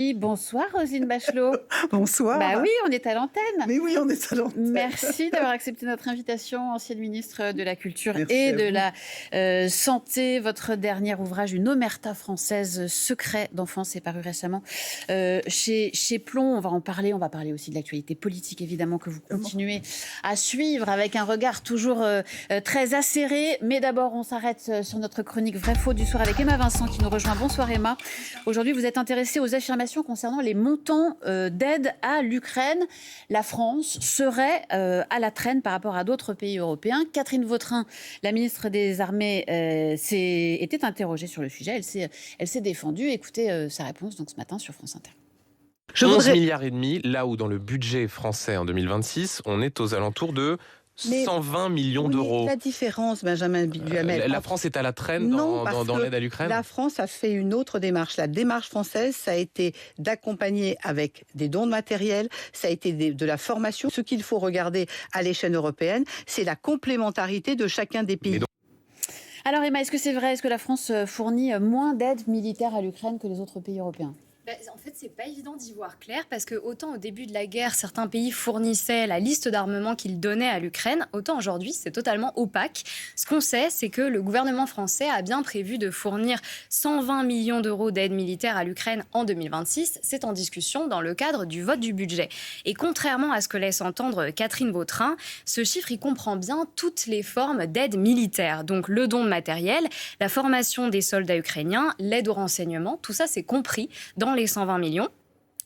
Oui, bonsoir Roselyne Bachelot. Bah Bonsoir. oui, on est à l'antenne. Mais oui, on est à l'antenne. Merci d'avoir accepté notre invitation, ancienne ministre de la Culture Merci et à de vous. la Santé. Votre dernier ouvrage, une omerta française, Secret d'enfance, est paru récemment chez Plomb. On va en parler. On va parler aussi de l'actualité politique, évidemment, que vous continuez à suivre avec un regard toujours très acéré. Mais d'abord, on s'arrête sur notre chronique Vrai-Faux du soir avec Emma Vincent qui nous rejoint. Bonsoir Emma. Aujourd'hui, vous êtes intéressée aux affirmations concernant les montants d'aide à l'Ukraine. La France serait à la traîne par rapport à d'autres pays européens. Catherine Vautrin, la ministre des Armées, était interrogée sur le sujet. Elle s'est défendue. Écoutez sa réponse donc ce matin sur France Inter. 11 milliards et demi, là où dans le budget français en 2026, on est aux alentours de 120 millions Oui, d'euros. la différence, Benjamin Duhamel. La France est à la traîne Non, parce dans que l'aide à l'Ukraine. la France a fait une autre démarche. La démarche française, ça a été d'accompagner avec des dons de matériel, ça a été de la formation. Ce qu'il faut regarder à l'échelle européenne, c'est la complémentarité de chacun des pays. Alors Emma, est-ce que c'est vrai? Est-ce que la France fournit moins d'aide militaire à l'Ukraine que les autres pays européens? En fait, c'est pas évident d'y voir clair parce que autant au début de la guerre, certains pays fournissaient la liste d'armements qu'ils donnaient à l'Ukraine, autant aujourd'hui, c'est totalement opaque. Ce qu'on sait, c'est que le gouvernement français a bien prévu de fournir 120 millions d'euros d'aide militaire à l'Ukraine en 2026. C'est en discussion dans le cadre du vote du budget. Et contrairement à ce que laisse entendre Catherine Vautrin, ce chiffre, il comprend bien toutes les formes d'aide militaire. Donc le don de matériel, la formation des soldats ukrainiens, l'aide au renseignement, tout ça, c'est compris dans les 120 millions.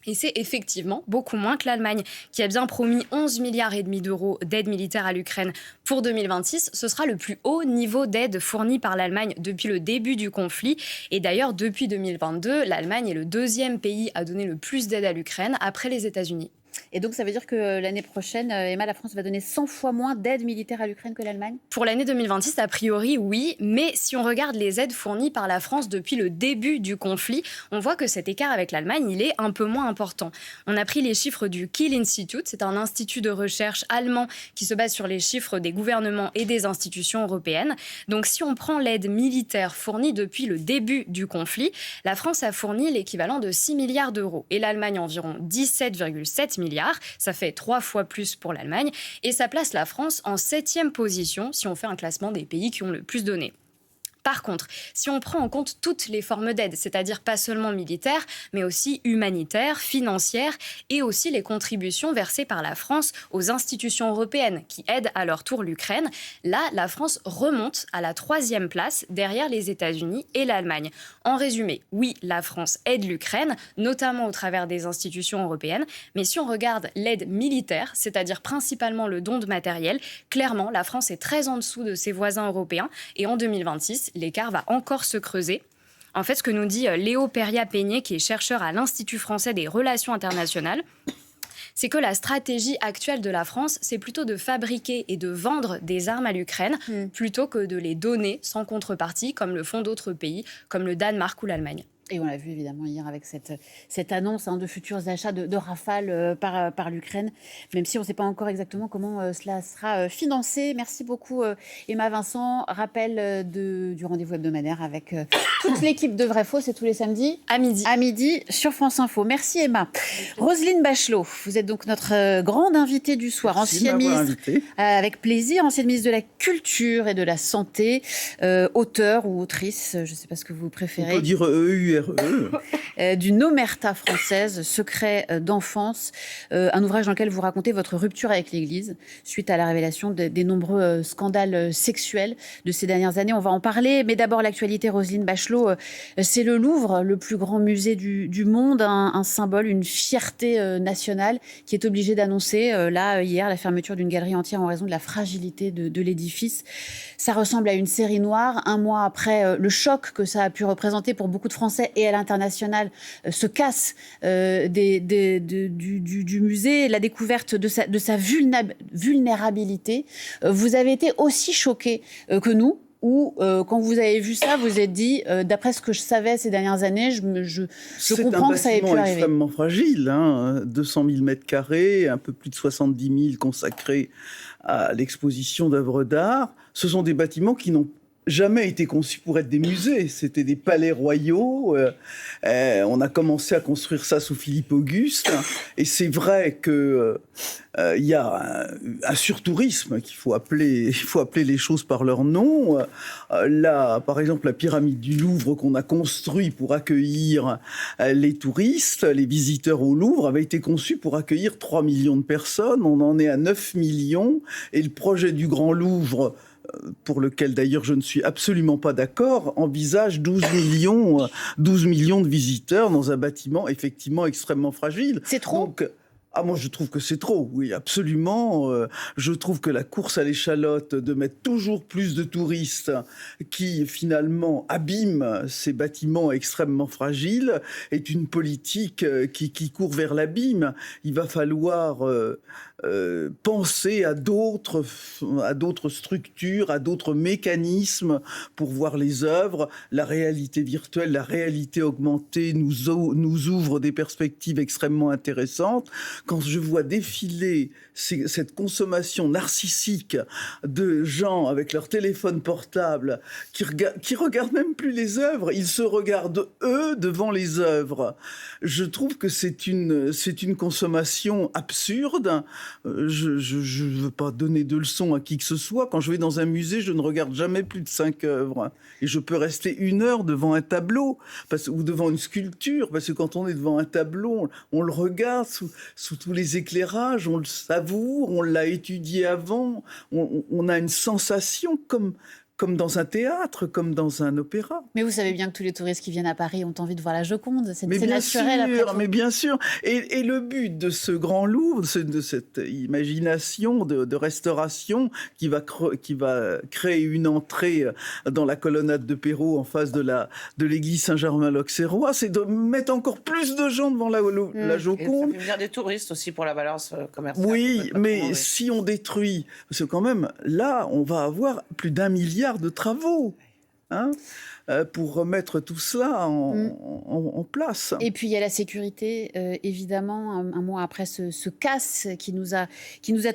Et c'est effectivement beaucoup moins que l'Allemagne, qui a bien promis 11 milliards et demi d'euros d'aide militaire à l'Ukraine pour 2026. Ce sera le plus haut niveau d'aide fourni par l'Allemagne depuis le début du conflit. Et d'ailleurs, depuis 2022, l'Allemagne est le deuxième pays à donner le plus d'aide à l'Ukraine après les États-Unis. Et donc, ça veut dire que l'année prochaine, Emma, la France va donner 100 fois moins d'aide militaire à l'Ukraine que l'Allemagne? Pour l'année 2026, a priori, oui. Mais si on regarde les aides fournies par la France depuis le début du conflit, on voit que cet écart avec l'Allemagne, il est un peu moins important. On a pris les chiffres du Kiel Institute. C'est un institut de recherche allemand qui se base sur les chiffres des gouvernements et des institutions européennes. Donc, si on prend l'aide militaire fournie depuis le début du conflit, la France a fourni l'équivalent de 6 milliards d'euros et l'Allemagne environ 17,7 milliards. Ça fait 3 fois plus pour l'Allemagne et ça place la France en 7e position si on fait un classement des pays qui ont le plus donné. Par contre, si on prend en compte toutes les formes d'aide, c'est-à-dire pas seulement militaires, mais aussi humanitaires, financières et aussi les contributions versées par la France aux institutions européennes qui aident à leur tour l'Ukraine, là, la France remonte à la 3e place derrière les États-Unis et l'Allemagne. En résumé, oui, la France aide l'Ukraine, notamment au travers des institutions européennes, mais si on regarde l'aide militaire, c'est-à-dire principalement le don de matériel, clairement, la France est très en dessous de ses voisins européens et en 2026, l'écart va encore se creuser. En fait, ce que nous dit Léo Peria-Peigné, qui est chercheur à l'Institut français des relations internationales, c'est que la stratégie actuelle de la France, c'est plutôt de fabriquer et de vendre des armes à l'Ukraine plutôt que de les donner sans contrepartie, comme le font d'autres pays, comme le Danemark ou l'Allemagne. Et on l'a vu évidemment hier avec cette annonce de futurs achats de Rafale par l'Ukraine, même si on ne sait pas encore exactement comment cela sera financé. Merci beaucoup Emma Vincent. Rappel du rendez-vous hebdomadaire avec toute l'équipe de Vrai Faux, c'est tous les samedis à midi sur France Info. Merci Emma. Roselyne Bachelot, vous êtes donc notre grande invitée du soir, ancienne ministre, avec plaisir, ancienne ministre de la Culture et de la Santé, auteur ou autrice, je ne sais pas ce que vous préférez. On peut dire EURE. D'une omerta française, Secret d'enfance, un ouvrage dans lequel vous racontez votre rupture avec l'Église suite à la révélation des nombreux scandales sexuels de ces dernières années. On va en parler, mais d'abord l'actualité. Roselyne Bachelot, c'est le Louvre, le plus grand musée du monde, un symbole, une fierté nationale qui est obligé d'annoncer hier la fermeture d'une galerie entière en raison de la fragilité de l'édifice. Ça ressemble à une série noire. Un mois après le choc que ça a pu représenter pour beaucoup de Français et à l'international, se casse du musée, la découverte de sa vulnérabilité. Vous avez été aussi choqué que nous, ou quand vous avez vu ça, vous êtes dit, d'après ce que je savais ces dernières années, je comprends que ça ait pu arriver. C'est un bâtiment extrêmement fragile, 200 000 mètres carrés, un peu plus de 70 000 consacrés à l'exposition d'œuvres d'art. Ce sont des bâtiments qui n'ont jamais été conçus pour être des musées. C'était des palais royaux. On a commencé à construire ça sous Philippe Auguste. Et c'est vrai que il y a un surtourisme qu'il faut appeler les choses par leur nom. Là, par exemple, la pyramide du Louvre qu'on a construit pour accueillir les touristes, les visiteurs au Louvre, avait été conçue pour accueillir 3 millions de personnes. On en est à 9 millions. Et le projet du Grand Louvre, pour lequel d'ailleurs je ne suis absolument pas d'accord, envisage 12 millions de visiteurs dans un bâtiment effectivement extrêmement fragile. C'est trop ? Donc, moi je trouve que c'est trop, oui, absolument. Je trouve que la course à l'échalote de mettre toujours plus de touristes qui finalement abîment ces bâtiments extrêmement fragiles est une politique qui court vers l'abîme. Il va falloir penser à d'autres structures, à d'autres mécanismes pour voir les œuvres. La réalité virtuelle, la réalité augmentée nous ouvre des perspectives extrêmement intéressantes. Quand je vois défiler cette consommation narcissique de gens avec leur téléphone portable qui regardent même plus les œuvres, ils se regardent eux devant les œuvres. Je trouve que c'est une consommation absurde. Je ne veux pas donner de leçons à qui que ce soit. Quand je vais dans un musée, je ne regarde jamais plus de 5 œuvres. Et je peux rester 1 heure devant un tableau ou devant une sculpture, parce que quand on est devant un tableau, on le regarde sous tous les éclairages, on le savoure, on l'a étudié avant, on a une sensation comme dans un théâtre, comme dans un opéra. Mais vous savez bien que tous les touristes qui viennent à Paris ont envie de voir la Joconde. C'est mais naturel après tout. Mais bien sûr. Et le but de ce grand Louvre, de cette imagination de restauration qui va créer une entrée dans la colonnade de Perrault en face de l'église Saint-Germain-l'Auxerrois, c'est de mettre encore plus de gens devant la Joconde. Et ça fait venir des touristes aussi pour la balance commerciale. Oui, mais si on détruit, parce que quand même, là, on va avoir plus d'1 milliard de travaux, pour remettre tout cela en place. Et puis il y a la sécurité, évidemment, un mois après ce casse qui nous a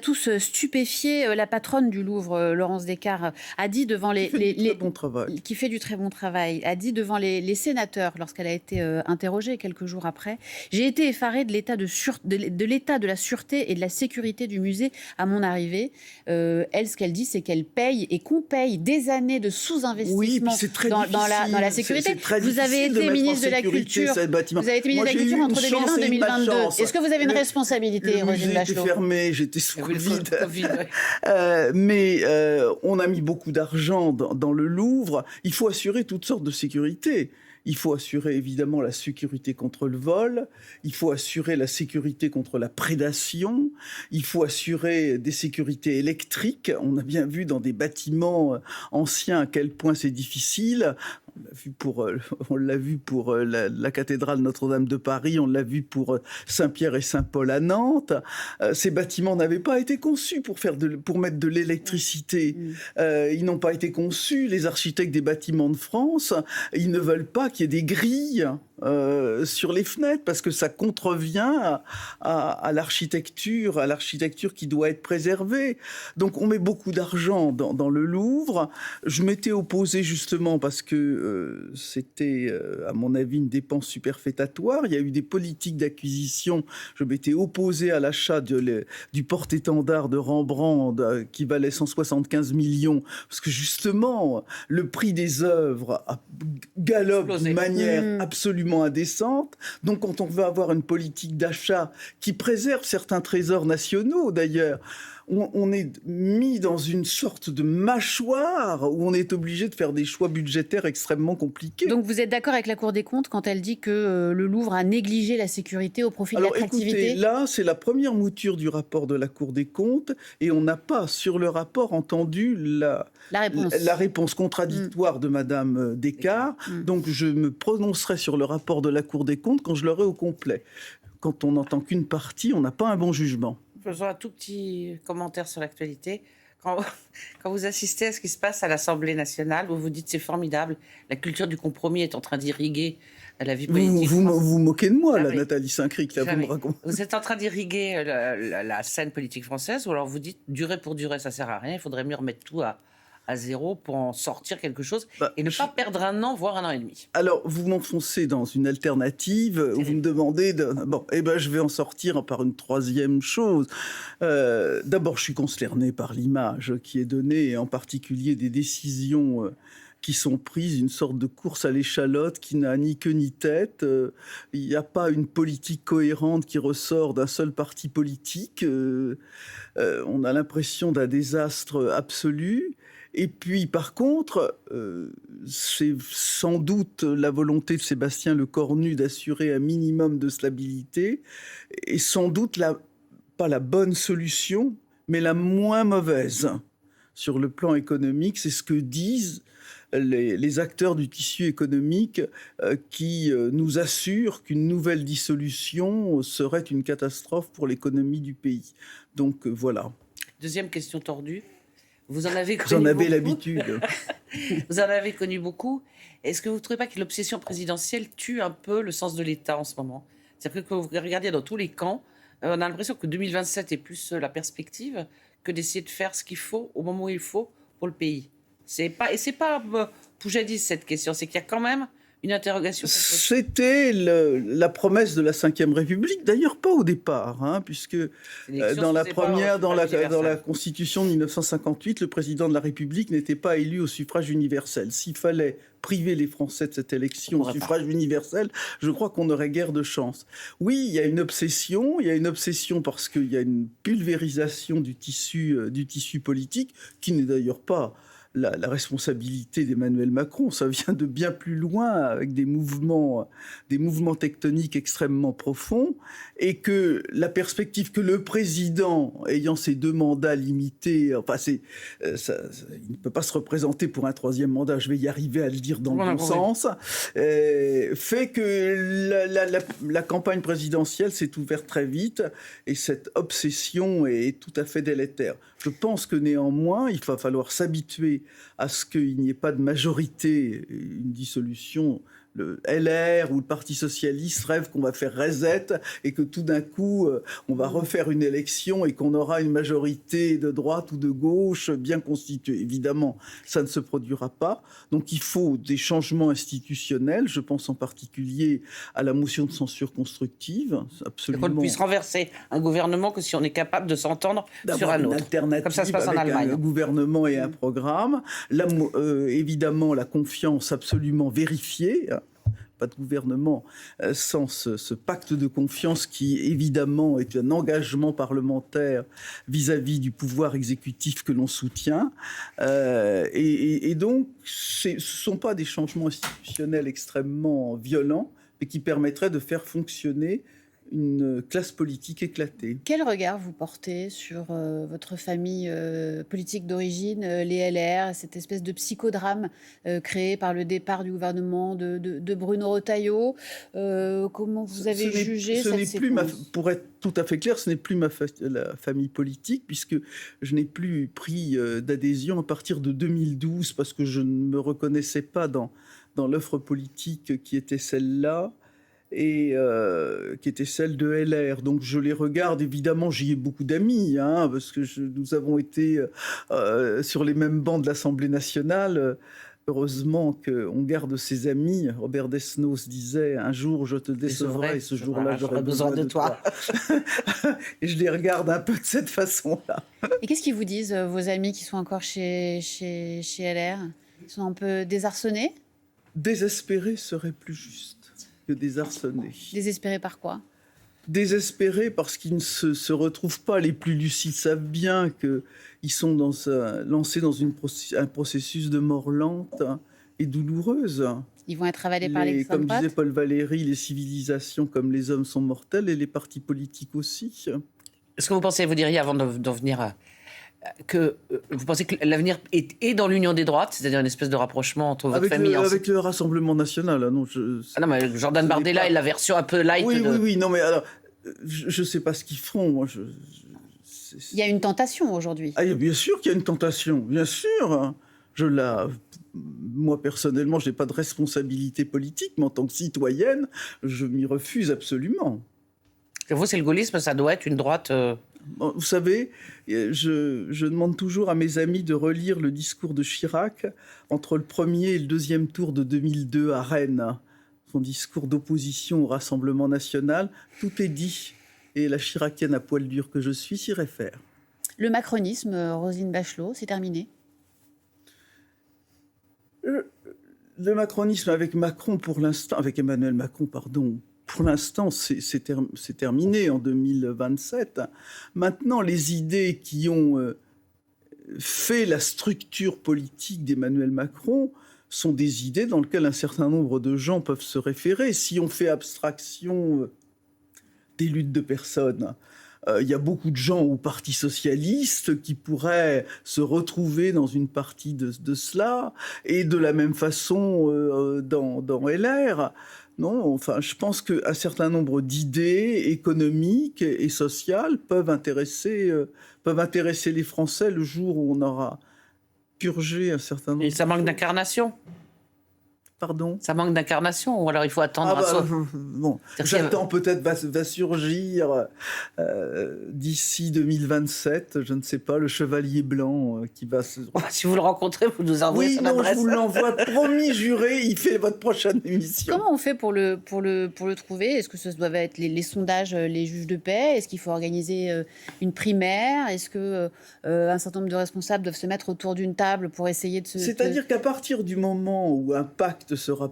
tous stupéfiés. La patronne du Louvre, Laurence Descartes, a dit devant qui fait du très bon travail, a dit devant les sénateurs, lorsqu'elle a été interrogée quelques jours après: j'ai été effarée de l'état de la sûreté et de la sécurité du musée à mon arrivée. Elle, ce qu'elle dit, c'est qu'elle paye et qu'on paye des années de sous-investissement dans la sécurité. Vous avez été ministre de la Culture. Vous avez été ministre de la Culture entre 2020 et 2022. Est-ce que vous avez une responsabilité, Roselyne Bachelot ? Le musée était fermé, j'étais sous Covid. Mais on a mis beaucoup d'argent dans le Louvre. Il faut assurer toutes sortes de sécurité. Il faut assurer évidemment la sécurité contre le vol, il faut assurer la sécurité contre la prédation, il faut assurer des sécurités électriques. On a bien vu dans des bâtiments anciens à quel point c'est difficile. On l'a vu pour la cathédrale Notre-Dame de Paris, on l'a vu pour Saint-Pierre et Saint-Paul à Nantes. Ces bâtiments n'avaient pas été conçus pour mettre de l'électricité. Ils n'ont pas été conçus, les architectes des bâtiments de France, ils ne veulent pas qu'il y ait des grilles sur les fenêtres parce que ça contrevient à l'architecture qui doit être préservée. Donc on met beaucoup d'argent dans le Louvre. Je m'étais opposé justement parce que c'était, à mon avis, une dépense superfétatoire. Il y a eu des politiques d'acquisition. Je m'étais opposé à l'achat du porte-étendard de Rembrandt qui valait 175 millions parce que justement, le prix des œuvres galope d'une manière absolument indécente. Donc, quand on veut avoir une politique d'achat qui préserve certains trésors nationaux, d'ailleurs, on est mis dans une sorte de mâchoire où on est obligé de faire des choix budgétaires extrêmement compliqués. Donc vous êtes d'accord avec la Cour des comptes quand elle dit que le Louvre a négligé la sécurité au profit de l'attractivité ? Écoutez, là, c'est la première mouture du rapport de la Cour des comptes et on n'a pas, sur le rapport, entendu la réponse contradictoire de Madame Descartes. Donc je me prononcerai sur le rapport de la Cour des comptes quand je l'aurai au complet. Quand on n'entend qu'une partie, on n'a pas un bon jugement. Faisons un tout petit commentaire sur l'actualité. Quand vous assistez à ce qui se passe à l'Assemblée nationale, vous vous dites c'est formidable, la culture du compromis est en train d'irriguer la vie politique. Vous moquez de moi, là, Nathalie Saint-Cric. Vous êtes en train d'irriguer la scène politique française, ou alors vous dites durer pour durer, ça sert à rien, il faudrait mieux remettre tout à à zéro pour en sortir quelque chose et ne pas perdre un an, voire un an et demi. Alors, vous m'enfoncez dans une alternative où vous me demandez je vais en sortir par une troisième chose. D'abord, je suis consterné par l'image qui est donnée, et en particulier des décisions qui sont prises, une sorte de course à l'échalote qui n'a ni queue ni tête. Il n'y a pas une politique cohérente qui ressort d'un seul parti politique. On a l'impression d'un désastre absolu. Et puis, par contre, c'est sans doute la volonté de Sébastien Lecornu d'assurer un minimum de stabilité, et sans doute pas la bonne solution, mais la moins mauvaise. Sur le plan économique, c'est ce que disent les acteurs du tissu économique qui nous assurent qu'une nouvelle dissolution serait une catastrophe pour l'économie du pays. Donc voilà. Deuxième question tordue. Vous en avez connu Vous en avez beaucoup. l'habitude. Vous en avez connu beaucoup. Est-ce que vous ne trouvez pas que l'obsession présidentielle tue un peu le sens de l'État en ce moment ? C'est-à-dire que quand vous regardez dans tous les camps, on a l'impression que 2027 est plus la perspective que d'essayer de faire ce qu'il faut au moment où il faut pour le pays. C'est pas Poujadis cette question, c'est qu'il y a quand même une interrogation. C'était la promesse de la Ve République, d'ailleurs pas au départ, puisque dans la Constitution de 1958, le président de la République n'était pas élu au suffrage universel. S'il fallait priver les Français de cette élection au suffrage universel, je crois qu'on n'aurait guère de chance. Oui, il y a une obsession parce qu'il y a une pulvérisation du tissu politique, qui n'est d'ailleurs pas la responsabilité d'Emmanuel Macron. Ça vient de bien plus loin, avec des mouvements tectoniques extrêmement profonds, et que la perspective que le président, ayant ses 2 mandats limités, il ne peut pas se représenter pour un 3e mandat, je vais y arriver à le dire dans le bon sens, fait que la campagne présidentielle s'est ouverte très vite, et cette obsession est tout à fait délétère. Je pense que néanmoins, il va falloir s'habituer à ce qu'il n'y ait pas de majorité, une dissolution. Le LR ou le Parti Socialiste rêve qu'on va faire reset et que tout d'un coup, on va refaire une élection et qu'on aura une majorité de droite ou de gauche bien constituée. Évidemment, ça ne se produira pas. Donc il faut des changements institutionnels. Je pense en particulier à la motion de censure constructive. Absolument. Qu'on puisse renverser un gouvernement que si on est capable de s'entendre sur un autre. Alternative, comme ça se passe en Allemagne. Un gouvernement et un programme. Évidemment, la confiance absolument vérifiée. Pas de gouvernement sans ce pacte de confiance qui, évidemment, est un engagement parlementaire vis-à-vis du pouvoir exécutif que l'on soutient. Et donc, ce ne sont pas des changements institutionnels extrêmement violents, mais qui permettraient de faire fonctionner une classe politique éclatée. Quel regard vous portez sur votre famille politique d'origine, les LR, cette espèce de psychodrame créé par le départ du gouvernement de Bruno Retailleau ? Comment vous avez jugé cette séquence ? Pour être tout à fait clair, ce n'est plus la famille politique, puisque je n'ai plus pris d'adhésion à partir de 2012, parce que je ne me reconnaissais pas dans l'offre politique qui était celle-là, et qui était celle de LR. Donc je les regarde, évidemment, j'y ai beaucoup d'amis, parce que nous avons été sur les mêmes bancs de l'Assemblée nationale. Heureusement qu'on garde ses amis. Robert Desnos disait « Un jour, je te décevrai, et ce jour-là, j'aurai besoin de toi. » Et je les regarde un peu de cette façon-là. Et qu'est-ce qu'ils vous disent, vos amis qui sont encore chez LR ? Ils sont un peu désarçonnés ? Désespérés serait plus juste que désarçonnés. Désespérés par quoi ? Désespérés parce qu'ils ne se retrouvent pas. Les plus lucides savent bien qu'ils sont lancés dans un processus de mort lente et douloureuse. Ils vont être avalés par l'extrême Comme droite. disait Paul Valéry, les civilisations comme les hommes sont mortelles, et les partis politiques aussi. Est-ce que vous pensez, vous diriez avant d'en venir, que vous pensez que l'avenir est dans l'union des droites, c'est-à-dire une espèce de rapprochement entre votre famille... Avec le Rassemblement National, non, non, mais Jordan Bardella est la version un peu light. Oui, non, mais alors, je ne sais pas ce qu'ils feront, moi. Il y a une tentation aujourd'hui. Bien sûr qu'il y a une tentation, bien sûr. Moi, personnellement, je n'ai pas de responsabilité politique, mais en tant que citoyenne, je m'y refuse absolument. que vous, c'est le gaullisme, ça doit être une droite... Bon, vous savez, je demande toujours à mes amis de relire le discours de Chirac entre le premier et le deuxième tour de 2002 à Rennes. Son discours d'opposition au Rassemblement national, tout est dit. Et la chiracienne à poil dur que je suis s'y réfère. Le macronisme, Roselyne Bachelot, c'est terminé? Le macronisme avec Macron, pour l'instant, avec Emmanuel Macron, pardon, pour l'instant, c'est terminé en 2027. Maintenant, les idées qui ont fait la structure politique d'Emmanuel Macron sont des idées dans lesquelles un certain nombre de gens peuvent se référer. Si on fait abstraction des luttes de personnes, il y a beaucoup de gens au Parti socialiste qui pourraient se retrouver dans une partie de cela, et de la même façon dans LR. Non, enfin, je pense qu'un certain nombre d'idées économiques et sociales peuvent intéresser les Français le jour où on aura purgé un certain nombre. Et ça manque d'incarnation. Pardon ? Ça manque d'incarnation, ou alors il faut attendre bon, j'attends peut-être va surgir d'ici 2027, je ne sais pas, le chevalier blanc qui va se... Si vous le rencontrez, vous nous envoyez son adresse. Oui, non, je vous l'envoie, promis, juré, il fait votre prochaine émission. Comment on fait pour le trouver? Est-ce que ce doivent être les sondages, les juges de paix? Est-ce qu'il faut organiser une primaire? Est-ce que un certain nombre de responsables doivent se mettre autour d'une table pour essayer de se... C'est-à-dire qu'à partir du moment où un pacte sera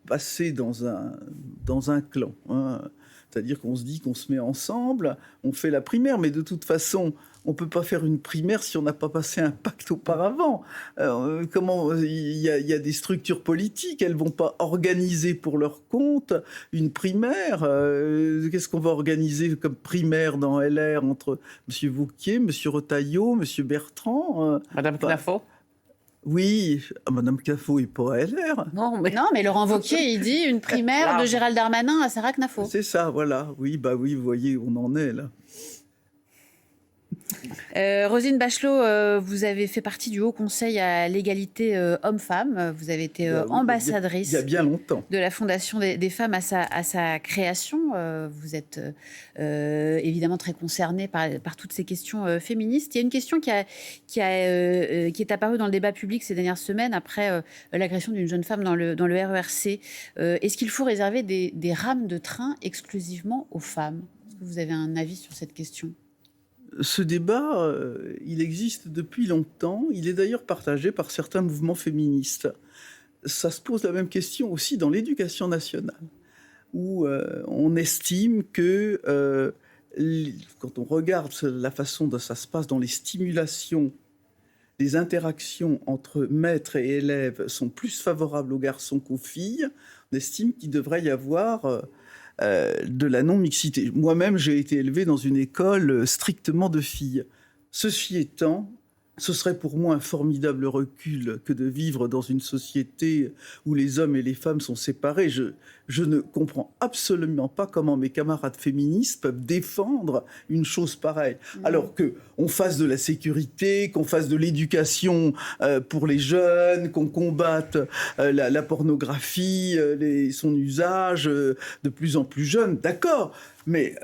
passé dans un clan, hein, c'est-à-dire qu'on se dit qu'on se met ensemble, on fait la primaire, mais de toute façon, on ne peut pas faire une primaire si on n'a pas passé un pacte auparavant. Il y a des structures politiques, elles ne vont pas organiser pour leur compte une primaire. Qu'est-ce qu'on va organiser comme primaire dans LR entre M. Wauquiez, M. Retailleau, M. Bertrand Madame Knafo? Oui, Madame Knafo n'est pas à LR. Non, mais Laurent Wauquiez, il dit une primaire de Gérald Darmanin à Sarah Knafo. C'est ça, voilà. Oui, vous voyez où on en est, là. Roselyne Bachelot, vous avez fait partie du Haut Conseil à l'égalité hommes-femmes. Vous avez été ambassadrice il y a bien longtemps de la Fondation des femmes à sa création. Vous êtes évidemment très concernée par toutes ces questions féministes. Il y a une question qui est apparue dans le débat public ces dernières semaines après l'agression d'une jeune femme dans le RERC. Est-ce qu'il faut réserver des rames de train exclusivement aux femmes? Est-ce que vous avez un avis sur cette question? Ce débat, il existe depuis longtemps. Il est d'ailleurs partagé par certains mouvements féministes. Ça se pose la même question aussi dans l'éducation nationale, où on estime que quand on regarde la façon dont ça se passe dans les stimulations, les interactions entre maîtres et élèves sont plus favorables aux garçons qu'aux filles, on estime qu'il devrait y avoir... de la non-mixité. Moi-même, j'ai été élevé dans une école strictement de filles. Ceci étant, ce serait pour moi un formidable recul que de vivre dans une société où les hommes et les femmes sont séparés. Je ne comprends absolument pas comment mes camarades féministes peuvent défendre une chose pareille. Alors qu'on fasse de la sécurité, qu'on fasse de l'éducation pour les jeunes, qu'on combatte la pornographie, son usage de plus en plus jeune, d'accord, mais...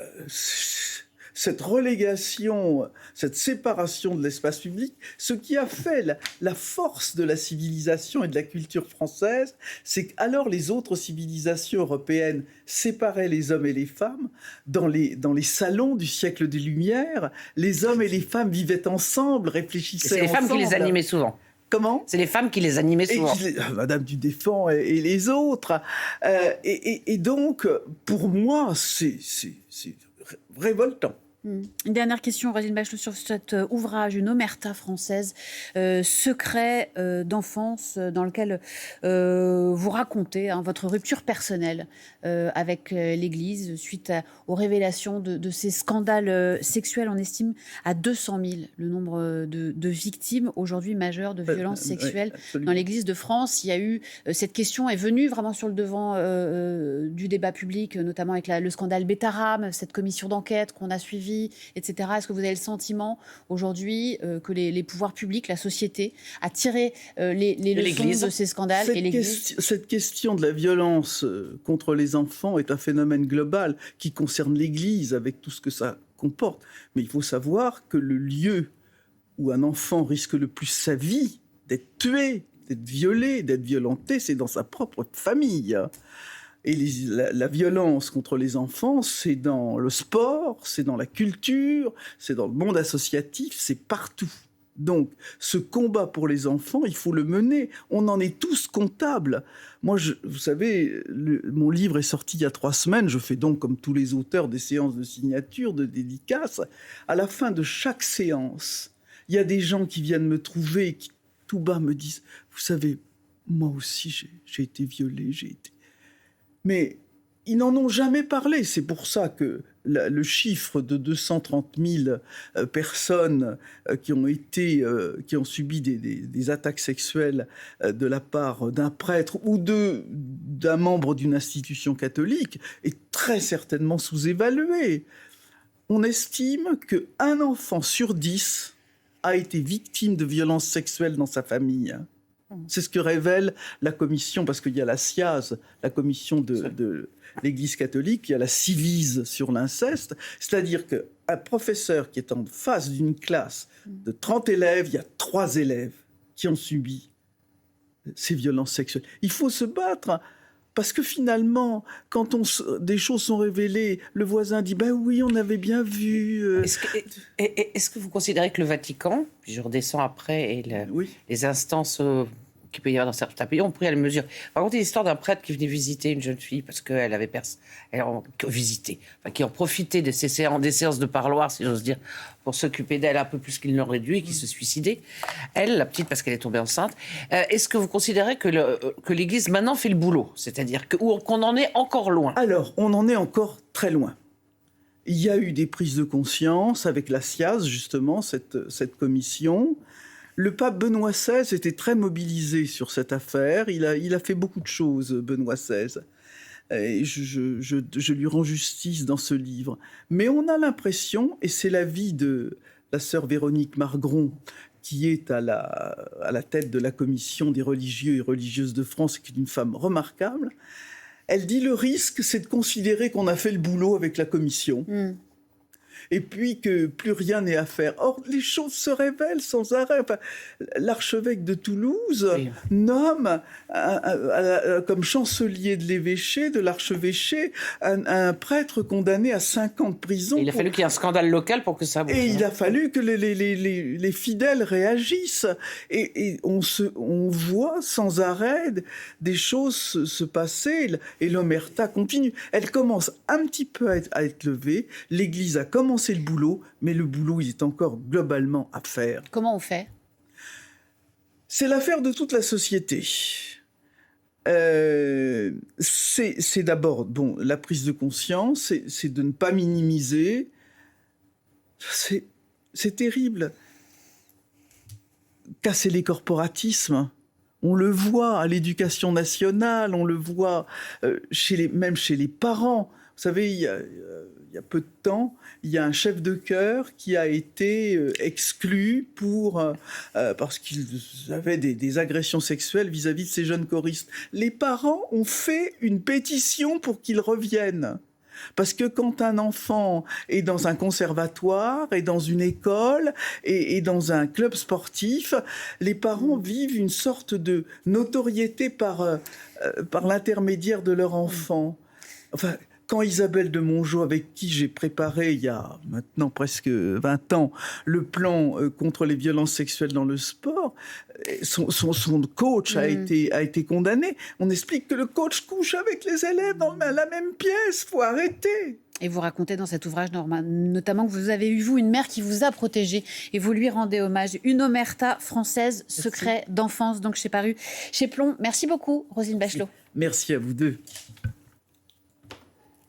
cette relégation, cette séparation de l'espace public, ce qui a fait la force de la civilisation et de la culture française, c'est qu'alors les autres civilisations européennes séparaient les hommes et les femmes. Dans les salons du siècle des Lumières, les hommes et les femmes vivaient ensemble, réfléchissaient ensemble. C'est les femmes qui les animaient souvent. Comment ? C'est les femmes qui les animaient souvent. Madame Dudéfend et les autres. Et donc, pour moi, c'est révoltant. Une dernière question, Roselyne Bachelot, sur cet ouvrage, une omerta française, secret d'enfance, dans lequel vous racontez votre rupture personnelle avec l'Église suite aux révélations de ces scandales sexuels. On estime à 200 000 le nombre de victimes aujourd'hui majeures de violences sexuelles dans l'Église de France. Il y a eu cette question est venue vraiment sur le devant du débat public, notamment avec le scandale Betaram, cette commission d'enquête qu'on a suivie vie, etc. Est-ce que vous avez le sentiment aujourd'hui que les pouvoirs publics, la société, a tiré les leçons de ces scandales et l'Église? Cette question de la violence contre les enfants est un phénomène global qui concerne l'Église avec tout ce que ça comporte. Mais il faut savoir que le lieu où un enfant risque le plus sa vie, d'être tué, d'être violé, d'être violenté, c'est dans sa propre famille. Et la violence contre les enfants, c'est dans le sport, c'est dans la culture, c'est dans le monde associatif, c'est partout. Donc, ce combat pour les enfants, il faut le mener. On en est tous comptables. Moi, vous savez, mon livre est sorti il y a 3 semaines. Je fais donc, comme tous les auteurs, des séances de signature, de dédicaces. À la fin de chaque séance, il y a des gens qui viennent me trouver et qui, tout bas, me disent « Vous savez, moi aussi, j'ai été violée, Mais ils n'en ont jamais parlé. C'est pour ça que le chiffre de 230 000 personnes qui ont subi des attaques sexuelles de la part d'un prêtre ou d'un membre d'une institution catholique est très certainement sous-évalué. On estime qu'un enfant sur 10 a été victime de violences sexuelles dans sa famille. C'est ce que révèle la commission, parce qu'il y a la SIAZ, la commission de l'Église catholique, il y a la Civise sur l'inceste, c'est-à-dire qu'un professeur qui est en face d'une classe de 30 élèves, il y a 3 élèves qui ont subi ces violences sexuelles. Il faut se battre, parce que finalement, quand des choses sont révélées, le voisin dit « Ben oui, on avait bien vu. Est-ce que vous considérez que le Vatican, puis je redescends après, et les instances qu'il peut y avoir dans certains pays, ont pris à la mesure? Par contre, il y a l'histoire d'un prêtre qui venait visiter une jeune fille parce qu'elle avait qui en profitait de ces séances de parloir, si j'ose dire, pour s'occuper d'elle un peu plus qu'il n'aurait dû et qui se suicidait. Elle, la petite, parce qu'elle est tombée enceinte. Est-ce que vous considérez que l'Église maintenant fait le boulot? C'est-à-dire qu'on en est encore loin? Alors, on en est encore très loin. Il y a eu des prises de conscience avec la SIAZ, justement, cette commission. Le pape Benoît XVI était très mobilisé sur cette affaire. Il a fait beaucoup de choses, Benoît XVI. Et je lui rends justice dans ce livre. Mais on a l'impression, et c'est l'avis de la sœur Véronique Margron, qui est à la tête de la commission des religieux et religieuses de France, qui est une femme remarquable, elle dit le risque, c'est de considérer qu'on a fait le boulot avec la commission. Et puis que plus rien n'est à faire. Or, les choses se révèlent sans arrêt. Enfin, l'archevêque de Toulouse nomme comme chancelier de l'évêché, de l'archevêché, un prêtre condamné à 5 ans de prison. Il a fallu qu'il y ait un scandale local pour que ça bouge. Et il a fallu que les fidèles réagissent. Et on voit sans arrêt des choses se passer. Et l'omerta continue. Elle commence un petit peu à être levée. L'Église a commencé le boulot, mais le boulot, il est encore globalement à faire. Comment on fait? C'est l'affaire de toute la société. C'est d'abord la prise de conscience, c'est de ne pas minimiser. C'est terrible. Casser les corporatismes. On le voit à l'éducation nationale, on le voit même chez les parents. Vous savez, il y a peu de temps, il y a un chef de chœur qui a été exclu parce qu'il avait des agressions sexuelles vis-à-vis de ces jeunes choristes. Les parents ont fait une pétition pour qu'il revienne. Parce que quand un enfant est dans un conservatoire, est dans une école, et dans un club sportif, les parents vivent une sorte de notoriété par l'intermédiaire de leur enfant. Enfin, quand Isabelle de Mongeau, avec qui j'ai préparé il y a maintenant presque 20 ans le plan contre les violences sexuelles dans le sport, son coach a été condamné. On explique que le coach couche avec les élèves dans la même pièce. Faut arrêter. Et vous racontez dans cet ouvrage, notamment que vous avez eu, vous, une mère qui vous a protégé et vous lui rendez hommage. Une omerta française, secret d'enfance, donc paru chez Plomb. Merci beaucoup, Roselyne Bachelot. Merci à vous deux.